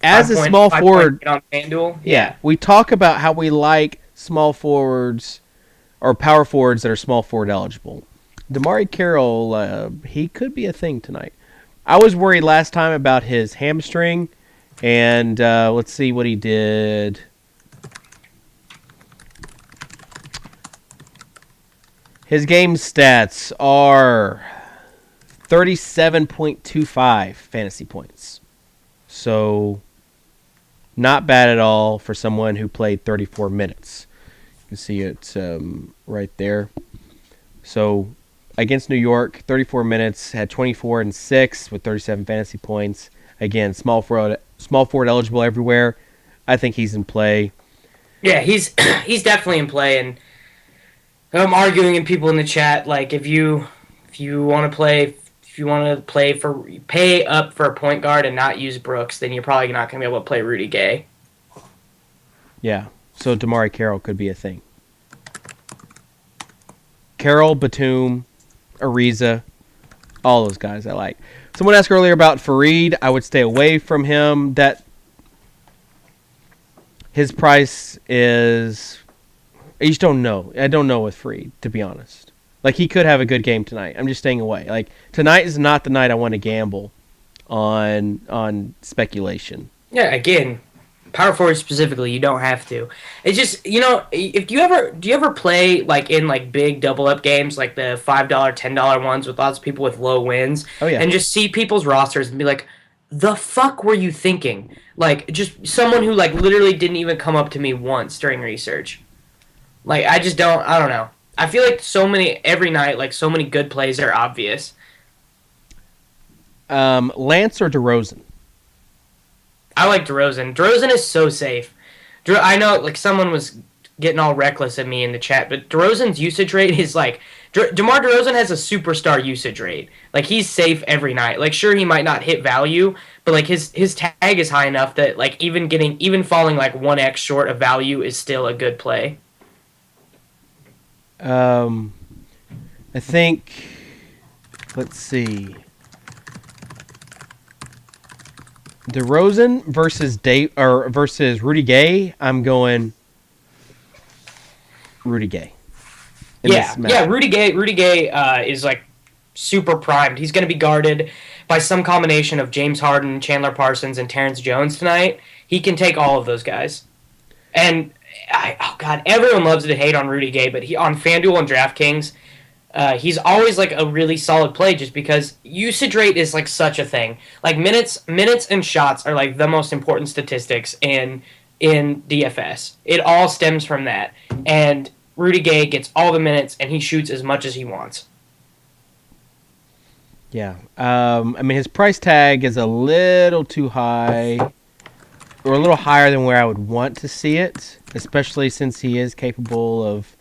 as a small forward on FanDuel. Yeah, we talk about how we like small forwards or power forwards that are small forward eligible. Damari Carroll, he could be a thing tonight. I was worried last time about his hamstring, and let's see what he did. His game stats are 37.25 fantasy points. So, not bad at all for someone who played 34 minutes. You can see it right there. So, against New York, 34 minutes, had 24 and 6 with 37 fantasy points. Again, small forward eligible everywhere. I think he's in play. Yeah, he's definitely in play, and I'm arguing in people in the chat like if you want to pay up for a point guard and not use Brooks, then you're probably not going to be able to play Rudy Gay. Yeah, so Damari Carroll could be a thing. Carroll, Batum, Ariza, all those guys I like. Someone asked earlier about Fareed. I would stay away from him. That his price is, I just don't know. I don't know with Fareed, to be honest. Like, he could have a good game tonight. I'm just staying away. Like, tonight is not the night I want to gamble on speculation. Yeah, again, power forward specifically, you don't have to. It's just, if do you ever play like in like big double up games, like the $5, $10 ones with lots of people with low wins? Oh yeah. And just see people's rosters and be like, the fuck were you thinking? Like, just someone who like literally didn't even come up to me once during research. Like, I don't know. I feel like every night, like so many good plays are obvious. Lance or DeRozan? I like DeRozan. DeRozan is so safe. I know, like, someone was getting all reckless at me in the chat, but DeRozan's usage rate is like... DeMar DeRozan has a superstar usage rate. Like, he's safe every night. Like, sure, he might not hit value, but, like, his tag is high enough that, like, even falling, like, 1x short of value is still a good play. I think... Let's see... DeRozan versus Rudy Gay. I'm going Rudy Gay. Yeah. Rudy Gay is like super primed. He's going to be guarded by some combination of James Harden, Chandler Parsons, and Terrence Jones tonight. He can take all of those guys. And oh god, everyone loves to hate on Rudy Gay, but he on FanDuel and DraftKings, he's always like a really solid play just because usage rate is like such a thing. Like minutes and shots are like the most important statistics in DFS. It all stems from that. And Rudy Gay gets all the minutes and he shoots as much as he wants. Yeah. I mean, his price tag is a little too high, or a little higher than where I would want to see it, especially since he is capable of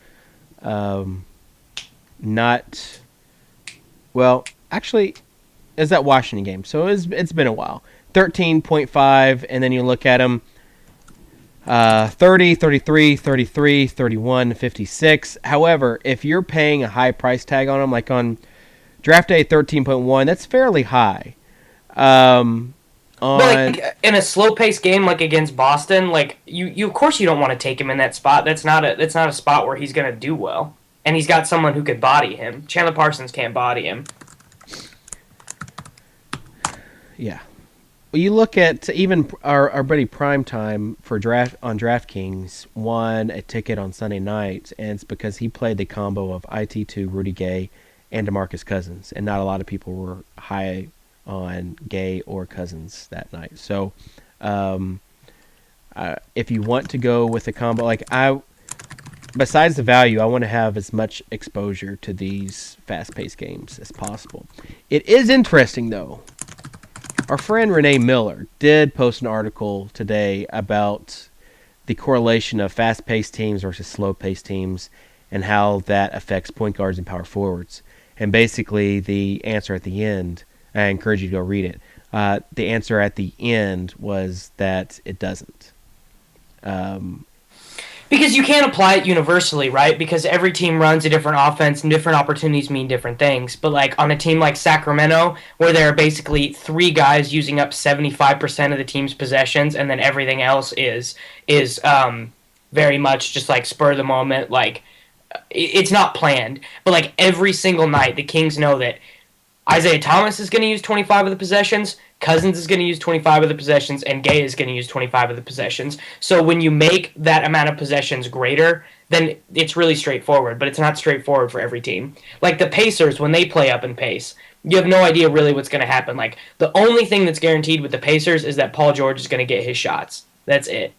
not. Well, actually, it's that Washington game, so it's been a while. 13.5, and then you look at him. 30, 33, 33, 31, 56. However, if you're paying a high price tag on him, like on DraftDay 13.1, that's fairly high. But like in a slow paced game like against Boston, like you of course you don't want to take him in that spot. That's not a spot where he's gonna do well. And he's got someone who could body him. Chandler Parsons can't body him. Yeah. Well, you look at even our buddy Primetime for DraftKings won a ticket on Sunday night, and it's because he played the combo of IT2, Rudy Gay, and DeMarcus Cousins, and not a lot of people were high on Gay or Cousins that night. So, if you want to go with a combo, besides the value, I want to have as much exposure to these fast-paced games as possible. It is interesting, though. Our friend Renee Miller did post an article today about the correlation of fast-paced teams versus slow-paced teams and how that affects point guards and power forwards. And basically, the answer at the end, I encourage you to go read it, the answer at the end was that it doesn't. Because you can't apply it universally, right? Because every team runs a different offense and different opportunities mean different things. But like on a team like Sacramento, where there are basically three guys using up 75% of the team's possessions, and then everything else is very much just like spur of the moment. Like it's not planned, but like every single night, the Kings know that Isaiah Thomas is going to use 25 of the possessions, Cousins is going to use 25 of the possessions, and Gay is going to use 25 of the possessions. So when you make that amount of possessions greater, then it's really straightforward, but it's not straightforward for every team. Like the Pacers, when they play up in pace, you have no idea really what's going to happen. Like the only thing that's guaranteed with the Pacers is that Paul George is going to get his shots. That's it.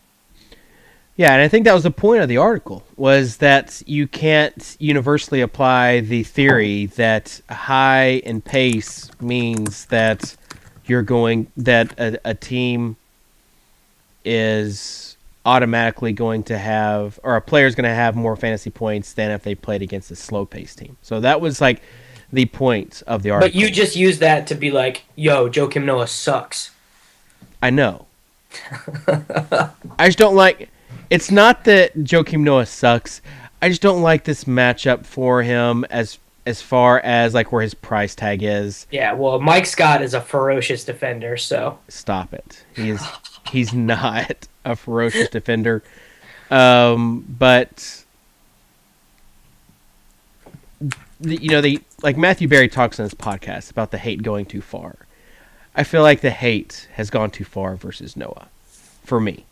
Yeah, and I think that was the point of the article, was that you can't universally apply the theory that high in pace means that a team is automatically going to have, or a player is going to have more fantasy points than if they played against a slow-paced team. So that was like the point of the article. But you just used that to be like, yo, Joakim Noah sucks. I know. I just don't like... It's not that Joakim Noah sucks. I just don't like this matchup for him as far as like where his price tag is. Yeah, well, Mike Scott is a ferocious defender, so stop it. He's not a ferocious defender. But like Matthew Berry talks on his podcast about the hate going too far. I feel like the hate has gone too far versus Noah for me.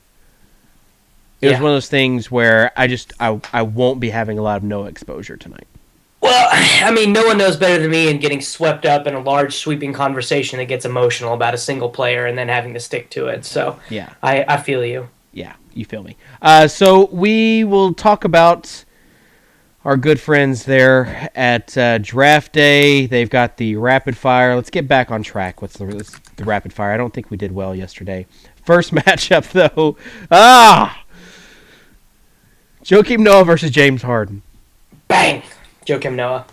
It was one of those things where I won't be having a lot of Noah exposure tonight. Well, I mean, no one knows better than me in getting swept up in a large, sweeping conversation that gets emotional about a single player and then having to stick to it. So yeah, I feel you. Yeah, you feel me. So we will talk about our good friends there at DraftDay. They've got the rapid fire. Let's get back on track. What's the rapid fire? I don't think we did well yesterday. First matchup, though. Joakim Noah versus James Harden. Bang! Joakim Noah.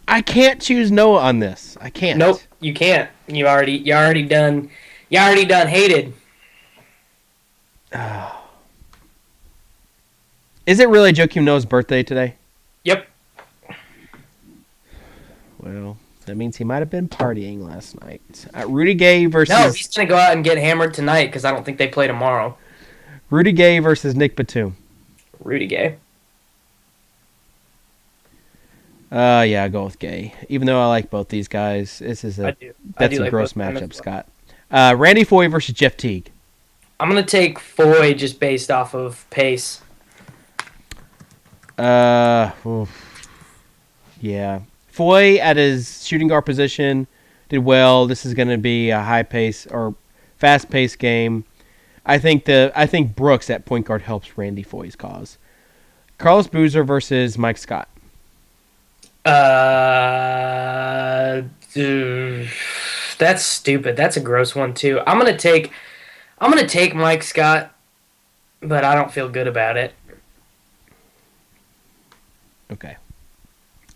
I can't choose Noah on this. I can't. Nope, you can't. You already done hated. Is it really Joakim Noah's birthday today? Yep. Well, that means he might have been partying last night. Rudy Gay versus... No, he's going to go out and get hammered tonight because I don't think they play tomorrow. Rudy Gay versus Nick Batum. Rudy Gay. Yeah, I'll go with Gay. Even though I like both these guys, that's a gross matchup, Scott. Randy Foye versus Jeff Teague. I'm gonna take Foy just based off of pace. Yeah. Foy at his shooting guard position did well. This is going to be a high pace or fast paced game. I think Brooks at point guard helps Randy Foy's cause. Carlos Boozer versus Mike Scott. Dude, that's stupid. That's a gross one too. I'm gonna take Mike Scott, but I don't feel good about it. Okay.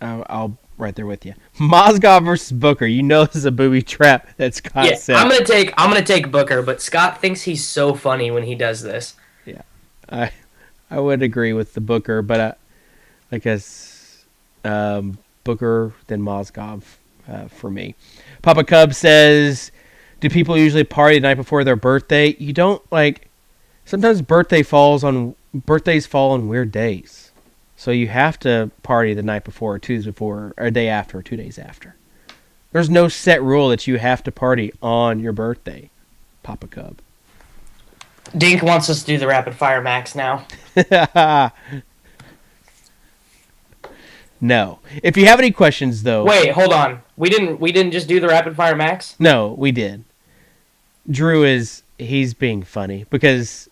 I'll right there with you. Mozgov versus Booker. You know this is a booby trap that Scott set. I'm gonna take Booker, but Scott thinks he's so funny when he does this. Yeah, I would agree with the Booker, but I guess Booker then Mozgov for me. Papa Cub says, "Do people usually party the night before their birthday? You don't like. Sometimes birthdays fall on weird days." So you have to party the night before, or 2 days before, or a day after, or 2 days after. There's no set rule that you have to party on your birthday, Papa Cub. Dink wants us to do the rapid fire max now. No. If you have any questions, though. Wait, hold on. We didn't just do the rapid fire max? No, we did. Drew he's being funny because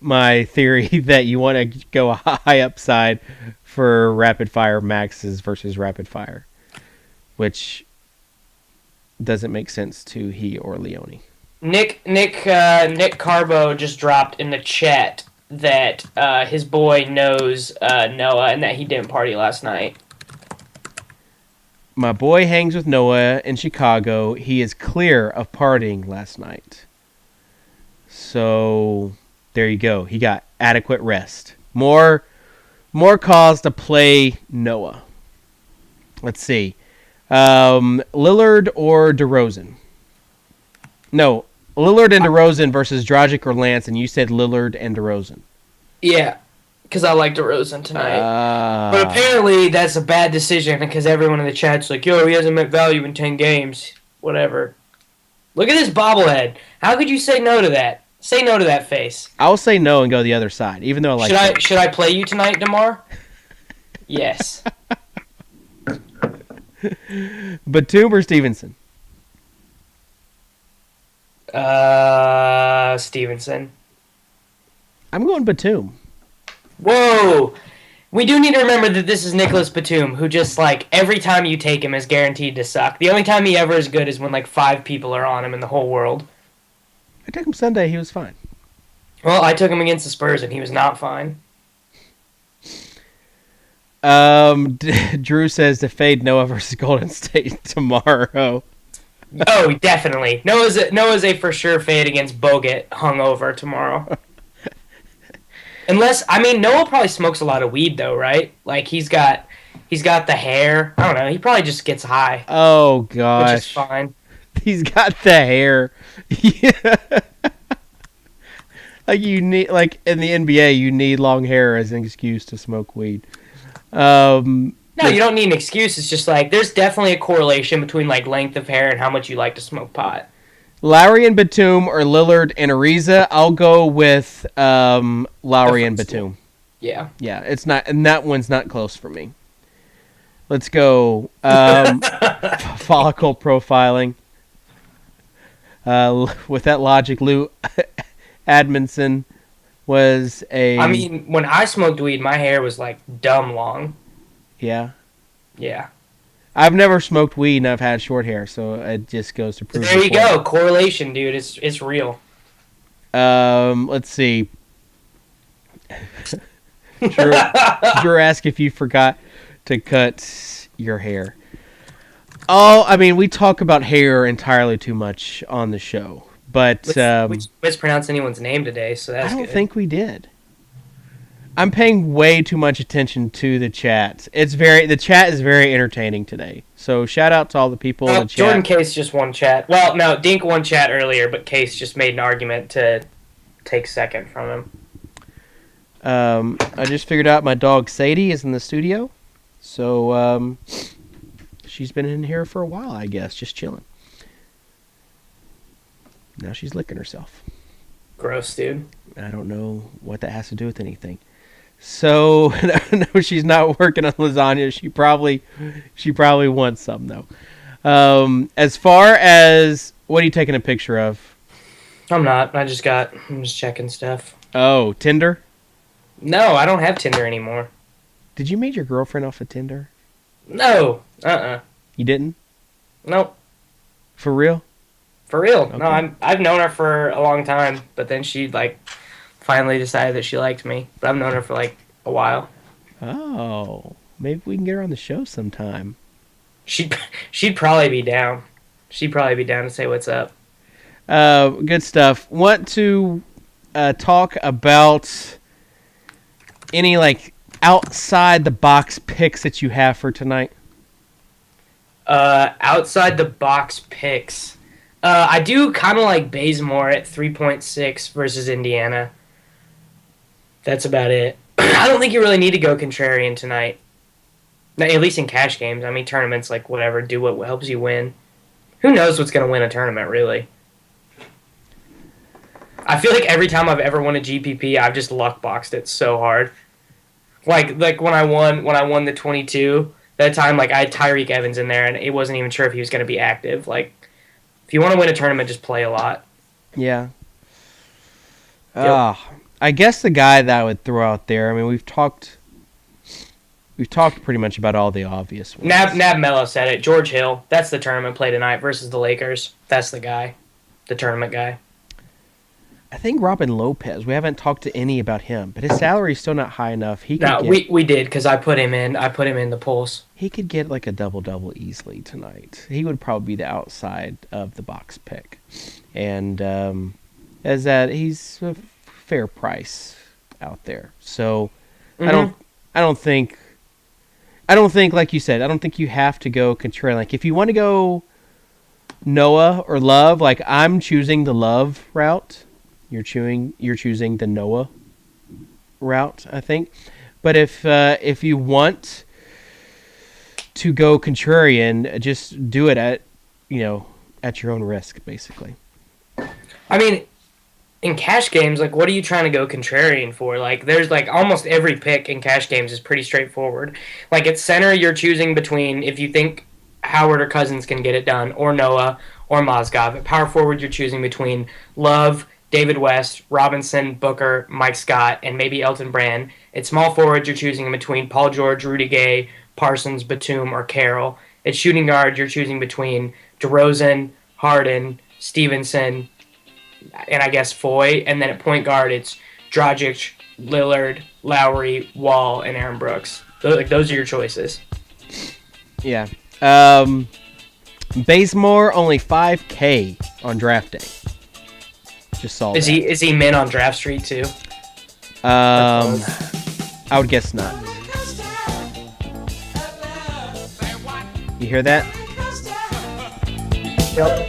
my theory that you want to go high upside for rapid fire maxes versus rapid fire, which doesn't make sense to he or Leone. Nick Carbo just dropped in the chat that his boy knows Noah and that he didn't party last night. My boy hangs with Noah in Chicago. He is clear of partying last night. So there you go. He got adequate rest. More cause to play Noah. Let's see. Lillard or DeRozan? No, Lillard and DeRozan versus Dragic or Lance, and you said Lillard and DeRozan. Yeah, because I like DeRozan tonight. But apparently that's a bad decision because everyone in the chat's like, yo, he hasn't met value in 10 games. Whatever. Look at this bobblehead. How could you say no to that? Say no to that face. I'll say no and go the other side, even though I like Should I play you tonight, DeMar? Yes. Batum or Stevenson? Stevenson. I'm going Batum. Whoa! We do need to remember that this is Nicholas Batum, who just, like, every time you take him is guaranteed to suck. The only time he ever is good is when, like, 5 people are on him in the whole world. I took him Sunday. He was fine. Well, I took him against the Spurs, and he was not fine. Drew says to fade Noah versus Golden State tomorrow. Oh, definitely. Noah's a for sure fade against Bogut hungover tomorrow. Unless, I mean, Noah probably smokes a lot of weed though, right? Like he's got the hair. I don't know. He probably just gets high. Oh gosh, which is fine. He's got the hair. Yeah. Like you need, like in the NBA, you need long hair as an excuse to smoke weed. No, you don't need an excuse. It's just like there's definitely a correlation between like length of hair and how much you like to smoke pot. Lowry and Batum or Lillard and Ariza. I'll go with Lowry and Batum. Yeah. Yeah, it's not, and that one's not close for me. Let's go follicle profiling. With that logic, Lou Admonson was a... I mean, when I smoked weed, my hair was, like, dumb long. Yeah? Yeah. I've never smoked weed and I've had short hair, so it just goes to prove... There you go. Correlation, dude. It's real. Let's see. Drew asked if you forgot to cut your hair. Oh, I mean, we talk about hair entirely too much on the show. But we mispronounced anyone's name today, so that's good. I don't think we did. I'm paying way too much attention to the chat. The chat is very entertaining today. So shout out to all the people in the chat. Jordan Case just won chat. Well, no, Dink won chat earlier, but Case just made an argument to take second from him. I just figured out my dog Sadie is in the studio. So she's been in here for a while, I guess, just chilling. Now she's licking herself. Gross, dude. I don't know what that has to do with anything. So no, she's not working on lasagna. She probably wants some though. As far as what are you taking a picture of? I'm not. I'm just checking stuff. Oh, Tinder. No, I don't have Tinder anymore. Did you meet your girlfriend off of Tinder? No. You didn't? Nope. For real? For real. Okay. No, I've known her for a long time, but then she finally decided that she liked me. But I've known her for a while. Oh, maybe we can get her on the show sometime. She'd probably be down. She'd probably be down to say what's up. Good stuff. Want to talk about any outside the box picks that you have for tonight? Outside the box picks. I do kind of like Bazemore at 3.6 versus Indiana. That's about it. I don't think you really need to go contrarian tonight. At least in cash games. I mean, tournaments, whatever, do what helps you win. Who knows what's going to win a tournament, really? I feel like every time I've ever won a GPP, I've just luck boxed it so hard. Like when I won the 22, that time, I had Tyreek Evans in there, and it wasn't even sure if he was going to be active. If you want to win a tournament, just play a lot. Yeah. Yep. I guess the guy that I would throw out there, I mean, we've talked pretty much about all the obvious ones. Nab Mello said it. George Hill, that's the tournament play tonight versus the Lakers. That's the guy. The tournament guy. I think Robin Lopez, we haven't talked to any about him, but his salary is still not high enough. We did, because I put him in the polls. He could get a double-double easily tonight. He would probably be the outside of the box pick. And as that, he's a fair price out there. So Mm-hmm. I don't think, like you said, I don't think you have to go contrarian. If you want to go Noah or Love, I'm choosing the Love route. You're choosing the Noah route, I think. But if you want to go contrarian, just do it at your own risk, basically. I mean, in cash games, what are you trying to go contrarian for? There's almost every pick in cash games is pretty straightforward. At center, you're choosing between if you think Howard or Cousins can get it done, or Noah or Mozgov. At power forward, you're choosing between Love, David West, Robinson, Booker, Mike Scott, and maybe Elton Brand. At small forward, you're choosing between Paul George, Rudy Gay, Parsons, Batum, or Carroll. At shooting guard, you're choosing between DeRozan, Harden, Stevenson, and I guess Foy. And then at point guard, it's Dragic, Lillard, Lowry, Wall, and Aaron Brooks. Those are your choices. Yeah. Bazemore only $5K on DraftDay. Just saw that. Is he min on Draft Street too? I would guess not. You hear that? Yep.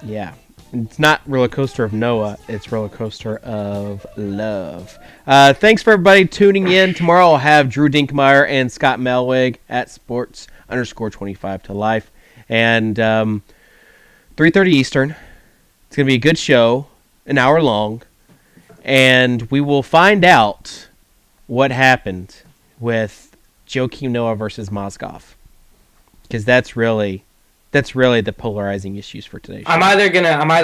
Yeah. It's not Roller Coaster of Noah. It's Roller Coaster of Love. Thanks for everybody tuning in. Tomorrow I'll have Drew Dinkmeyer and Scott Melwig at sports_25 to life. And 3:30 Eastern. It's going to be a good show, an hour long. And we will find out what happened with Joakim Noah versus Mozgov. Because that's really the polarizing issues for today. I'm either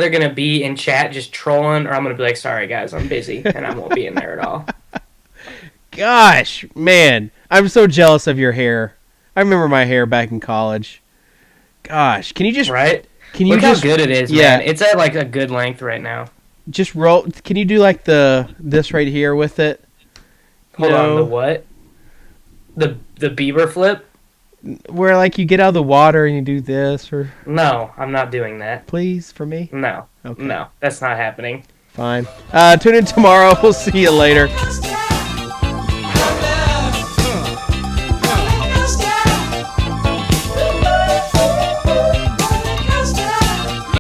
gonna be in chat just trolling, or I'm gonna be like, sorry guys, I'm busy, and I won't be in there at all. Gosh, man, I'm so jealous of your hair. I remember my hair back in college. Gosh, can you just right? Can you Look just how good it is, yeah, man. It's at a good length right now. Just roll. Can you do this right here with it? Hold on, the what? The Bieber flip? Where you get out of the water and you do this, or no, I'm not doing that. Please, for me? No, okay. No, that's not happening. Fine. Tune in tomorrow. We'll see you later.